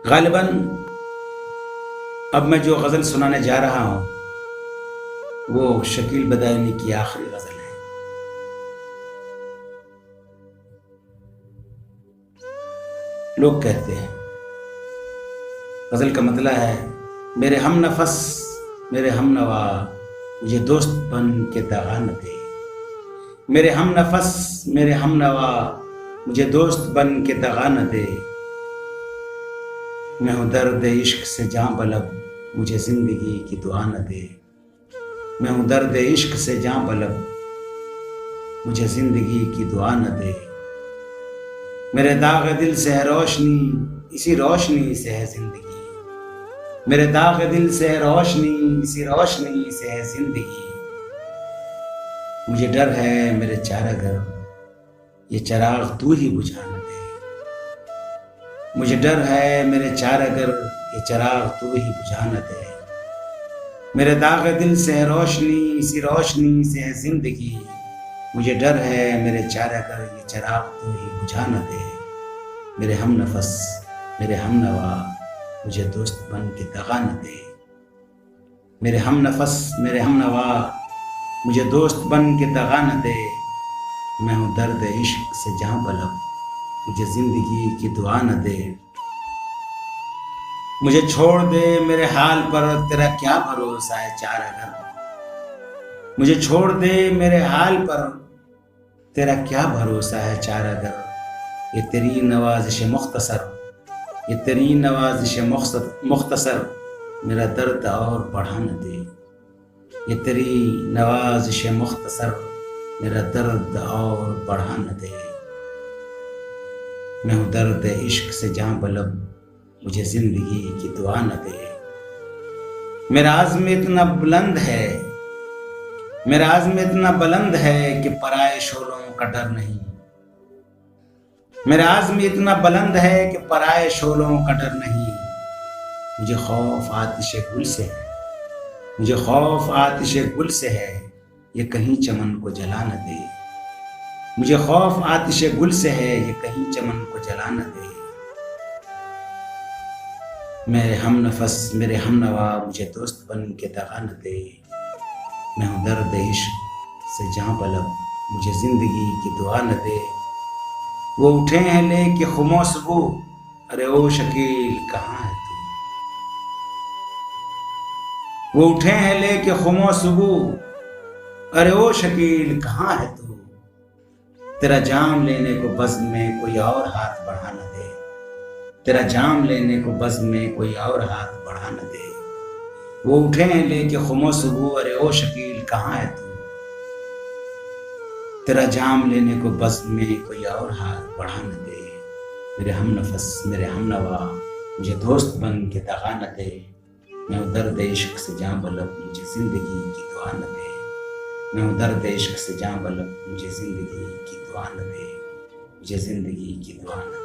غالباً اب میں جو غزل سنانے جا رہا ہوں وہ شکیل بدائنی کی آخری غزل ہے۔ لوگ کہتے ہیں، غزل کا مطلب ہے میرے ہم نفس میرے ہم نوا مجھے دوست بن کے دغا نہ دے، میرے ہم نفس میرے ہم نوا مجھے دوست بن کے دغا نہ دے، میں ہوں درد عشق سے جاں بلب مجھے زندگی کی دعا نہ دے، میں ہوں درد عشق سے جاں بلب مجھے زندگی کی دعا نہ دے، میرے داغ دل سے ہے روشنی اسی روشنی سے ہے زندگی، میرے داغ دل سے ہے روشنی اسی روشنی سے ہے زندگی، مجھے ڈر ہے میرے چارہ گر یہ چراغ تو ہی بجھا نہ دے، مجھے ڈر ہے میرے چارہ گر یہ چراغ تو ہی بجھا نہ دے، میرے داغ دل سے ہے روشنی اسی روشنی سے ہے زندگی، مجھے ڈر ہے میرے چارہ گر یہ چراغ تو ہی بجھا نہ دے، میرے ہم نفس میرے ہم نوا مجھے دوست بن کے دغا نہ دے، میرے ہم نفس میرے ہم نوا مجھے دوست بن کے دغا نہ دے، میں ہوں درد عشق سے جاں بلب مجھے زندگی کی دعا نہ دے، مجھے چھوڑ دے میرے حال پر تیرا کیا بھروسہ ہے چارہ گر، مجھے چھوڑ دے میرے حال پر تیرا کیا بھروسہ ہے چارہ گر، یہ تیری نوازش مختصر یہ تیری نوازش مختصر میرا درد اور بڑھا نہ دے، یہ تیری نوازش مختصر میرا درد اور بڑھا نہ دے، میں ہوں درد عشق سے جاں بلب مجھے زندگی کی دعا نہ دے، میرا عزم اتنا بلند ہے میرا عزم اتنا بلند ہے کہ پرائے شعلوں کا ڈر نہیں، میرا عزم اتنا بلند ہے کہ پرائے شعلوں کا ڈر نہیں، مجھے خوف آتش گل سے ہے مجھے خوف آتش گل سے ہے یہ کہیں چمن کو جلا نہ دے، مجھے خوف آتش گل سے ہے یہ کہیں چمن کو جلا نہ دے، میرے ہم نفس میرے ہم نوا مجھے دوست بن کے دغا نہ دے، میں ہوں درد عشق سے جاں بلب مجھے زندگی کی دعا نہ دے، وہ اٹھے ہیں لے کے خمو صبح ارے او شکیل کہاں ہے تو، وہ اٹھے ہیں لے کے خمو صبح ارے او شکیل کہاں ہے تو، تیرا جام لینے کو بزم میں کوئی اور ہاتھ بڑھا نہ دے، تیرا جام لینے کو بزم میں کوئی اور ہاتھ بڑھا نہ دے، وہ اٹھے ہیں لے کے خمو صبح ارے او شکیل کہاں ہے تو، تیرا جام لینے کو بزم میں کوئی اور ہاتھ بڑھا نہ دے، میرے ہم نفس میرے ہم نوا مجھے دوست بن کے دغا نہ دے، میں ہوں درد عشق سے جاں بلب مجھے زندگی کی دعا نہ دے، میں ہوں درد عشق سے جاں بلب مجھے زندگی کی دعا نہ دے، مجھے زندگی کی دعا نہ دے۔